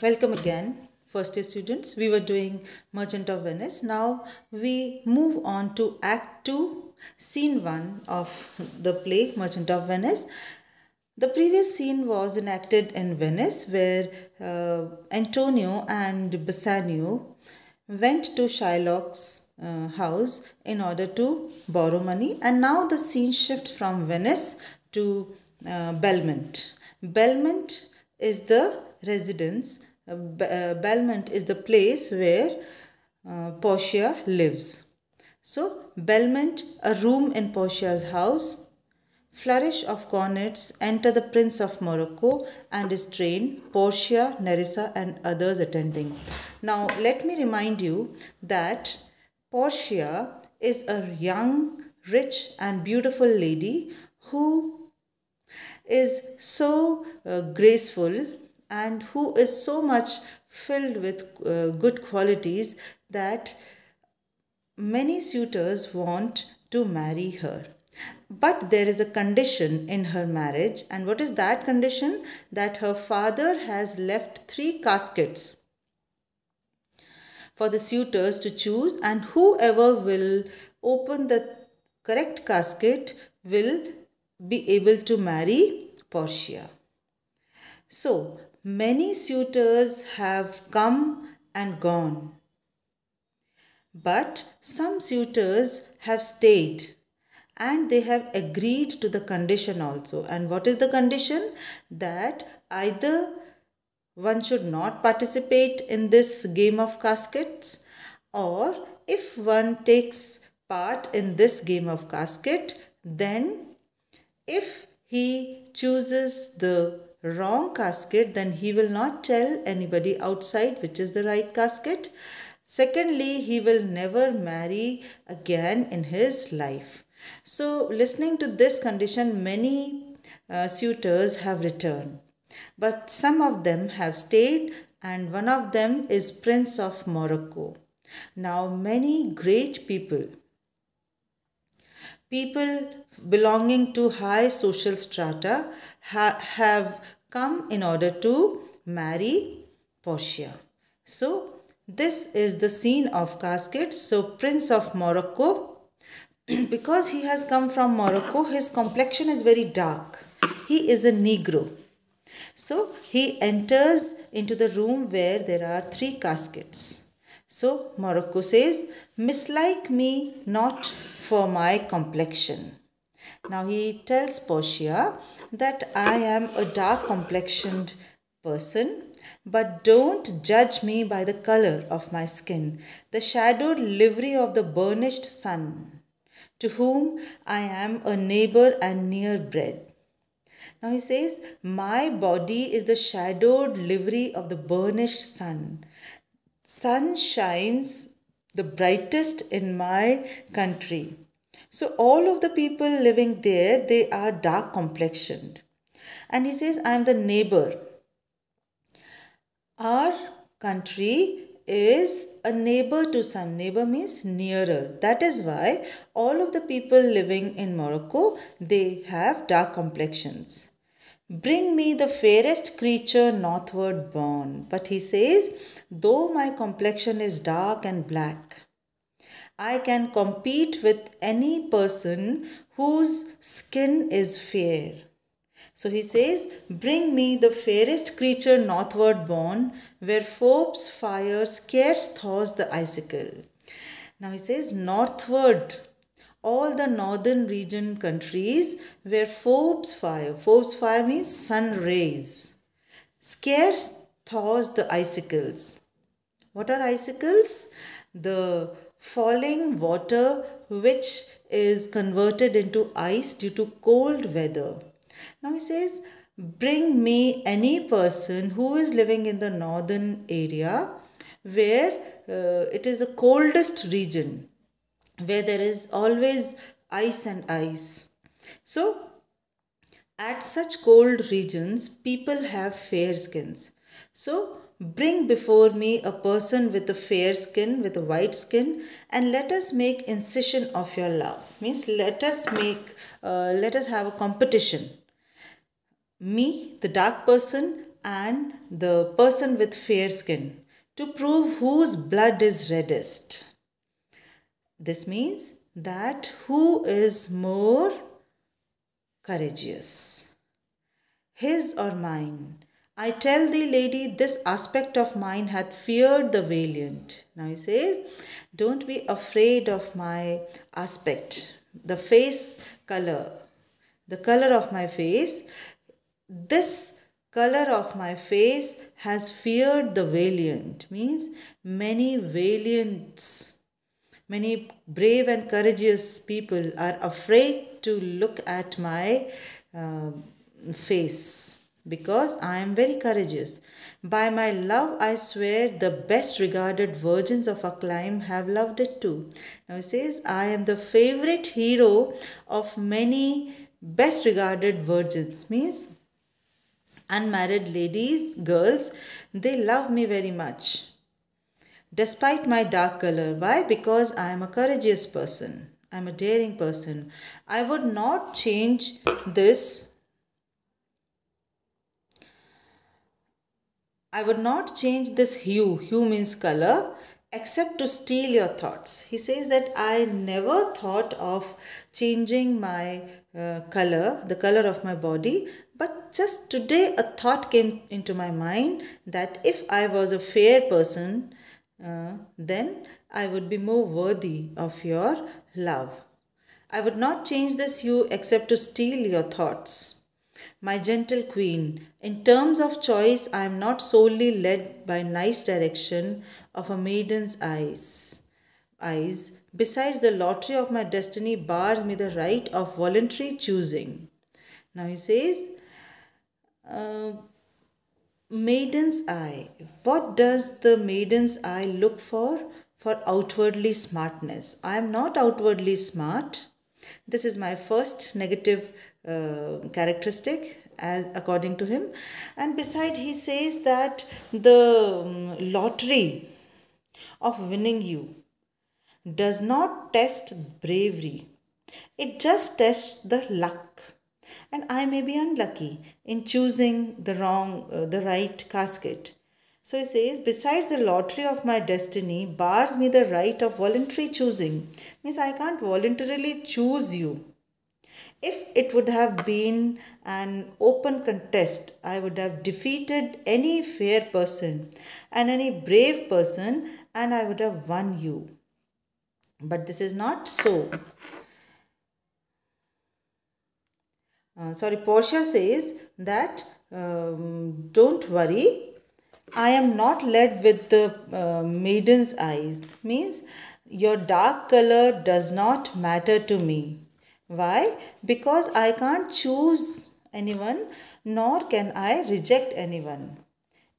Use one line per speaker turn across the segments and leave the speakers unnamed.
Welcome again, first year students. We were doing Merchant of Venice. Now we move on to Act 2, Scene 1 of the play Merchant of Venice. The previous scene was enacted in Venice where Antonio and Bassanio went to Shylock's house in order to borrow money, and now the scene shifts from Venice to Belmont. Belmont is the residence, Belmont is the place where Portia lives. So, Belmont, a room in Portia's house. Flourish of cornets, enter the Prince of Morocco and his train, Portia, Nerissa, and others attending. Now, let me remind you that Portia is a young, rich, and beautiful lady who is so graceful and who is so much filled with good qualities that many suitors want to marry her. But there is a condition in her marriage, and what is that condition? That her father has left 3 caskets for the suitors to choose, and whoever will open the correct casket will be able to marry Portia. So, many suitors have come and gone, but some suitors have stayed and they have agreed to the condition also. And what is the condition? That either one should not participate in this game of caskets, or if one takes part in this game of casket, then if he chooses the wrong casket, then he will not tell anybody outside which is the right casket. Secondly, he will never marry again in his life. So, listening to this condition, many suitors have returned. But some of them have stayed, and one of them is Prince of Morocco. Now, many great people belonging to high social strata have come in order to marry Portia. So, this is the scene of caskets. So, Prince of Morocco, because he has come from Morocco, his complexion is very dark. He is a Negro. So he enters into the room where there are 3 caskets. So Morocco says, "Mislike me not for my complexion." Now he tells Portia that I am a dark complexioned person, but don't judge me by the color of my skin, the shadowed livery of the burnished sun, to whom I am a neighbor and near bred. Now he says, my body is the shadowed livery of the burnished sun. Sun shines the brightest in my country. So all of the people living there, they are dark complexioned. And he says, I am the neighbor. Our country is a neighbor to sun. Neighbor means nearer. That is why all of the people living in Morocco, they have dark complexions. Bring me the fairest creature northward born. But he says, though my complexion is dark and black, I can compete with any person whose skin is fair. So he says, bring me the fairest creature northward born, where Forbes' fire scarce thaws the icicle. Now he says, northward, all the northern region countries where Forbes' fire means sun rays, scarce thaws the icicles. What are icicles? The falling water which is converted into ice due to cold weather. Now he says, bring me any person who is living in the northern area where it is the coldest region, where there is always ice and ice. So, at such cold regions, people have fair skins. So, bring before me a person with a fair skin, with a white skin, and let us make incision of your love. Means let us have a competition. Me, the dark person, and the person with fair skin to prove whose blood is reddest. This means that who is more courageous, his or mine. I tell thee, lady, this aspect of mine hath feared the valiant. Now he says, don't be afraid of my aspect, the face color, the color of my face. This color of my face has feared the valiant, means many valiants, many brave and courageous people are afraid to look at my face because I am very courageous. By my love, I swear the best regarded virgins of our clime have loved it too. Now it says, I am the favorite hero of many best regarded virgins, means unmarried ladies, girls, they love me very much. Despite my dark color. Why? Because I am a courageous person. I am a daring person. I would not change this. I would not change this hue. Hue means color. Except to steal your thoughts. He says that I never thought of changing my color, the color of my body. But just today a thought came into my mind that if I was a fair person, then I would be more worthy of your love. I would not change this hue except to steal your thoughts. My gentle queen, in terms of choice, I am not solely led by nice direction of a maiden's eyes. Besides, the lottery of my destiny bars me the right of voluntary choosing. Now he says, maiden's eye. What does the maiden's eye look for? For outwardly smartness. I am not outwardly smart. This is my first negative characteristic as according to him. And beside, he says that the lottery of winning you does not test bravery. It just tests the luck. And I may be unlucky in choosing the right casket. So he says, besides, the lottery of my destiny bars me the right of voluntary choosing. Means I can't voluntarily choose you. If it would have been an open contest, I would have defeated any fair person and any brave person, and I would have won you. But this is not so. Portia says that don't worry, I am not led with the maiden's eyes. Means your dark color does not matter to me. Why? Because I can't choose anyone, nor can I reject anyone.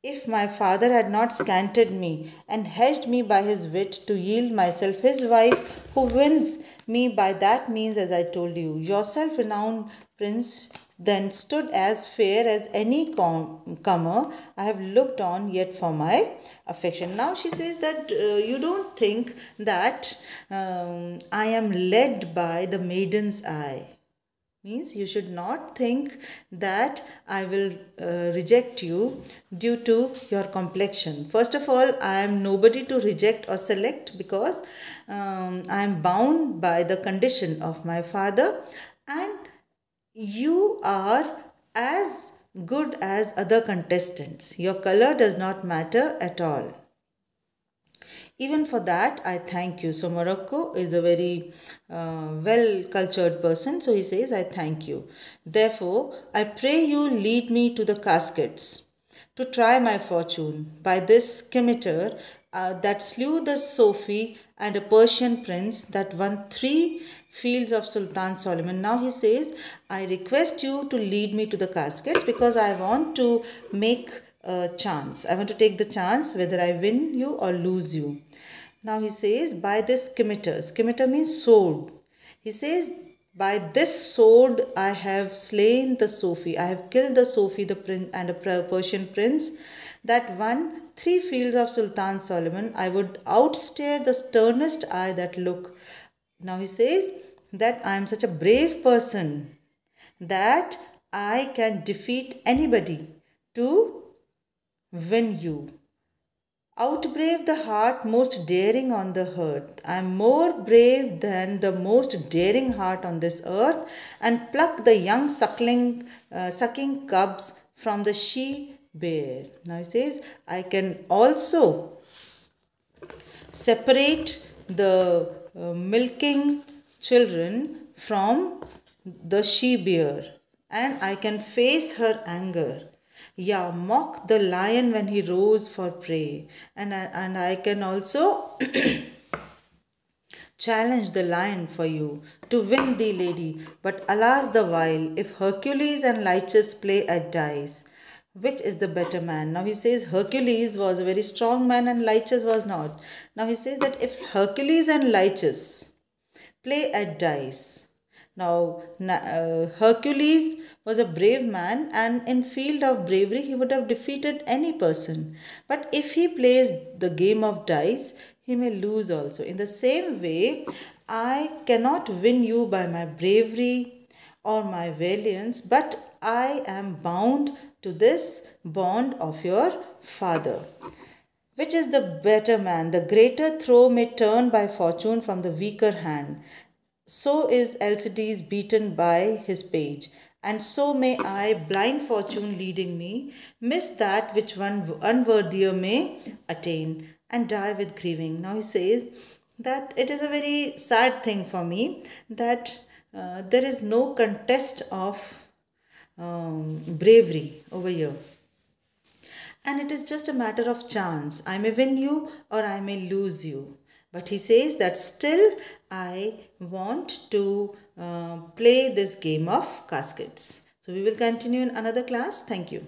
If my father had not scanted me and hedged me by his wit to yield myself his wife, who wins me by that means, as I told you, your self-renowned prince then stood as fair as any comer I have looked on yet for my affection. Now she says that you don't think that I am led by the maiden's eye. Means you should not think that I will reject you due to your complexion. First of all, I am nobody to reject or select because I am bound by the condition of my father, and you are as good as other contestants. Your color does not matter at all. Even for that, I thank you. So Morocco is a very well-cultured person. So he says, I thank you. Therefore, I pray you lead me to the caskets to try my fortune by this scimitar that slew the Sophie and a Persian prince that won 3 fields of Sultan Solomon. Now he says, I request you to lead me to the caskets because I want to make a chance. I want to take the chance whether I win you or lose you. Now he says, by this scimitar. Scimitar means sword. He says, by this sword I have slain the Sophie. I have killed the Sophie, the prince, and a Persian prince that won 3 fields of Sultan Solomon. I would outstare the sternest eye that look. Now he says that I am such a brave person that I can defeat anybody to win you. Outbrave the heart most daring on the earth. I am more brave than the most daring heart on this earth, and pluck the young sucking cubs from the she bear. Now he says, I can also separate the milking children from the she bear, and I can face her anger. Yeah, mock the lion when he rose for prey, and I can also challenge the lion for you to win thee, lady. But alas, the while, if Hercules and Lychus play at dice, which is the better man? Now he says Hercules was a very strong man and Lychus was not. Now he says that if Hercules and Lychus play at dice. Now, Hercules was a brave man, and in field of bravery he would have defeated any person. But if he plays the game of dice, he may lose also. In the same way, I cannot win you by my bravery or my valiance, but I am bound to this bond of your father. Which is the better man? The greater throw may turn by fortune from the weaker hand. So is Alcides beaten by his page. And so may I, blind fortune leading me, miss that which one unworthier may attain, and die with grieving. Now he says that it is a very sad thing for me that there is no contest of bravery over here. And it is just a matter of chance. I may win you or I may lose you. But he says that still I want to play this game of caskets. So we will continue in another class. Thank you.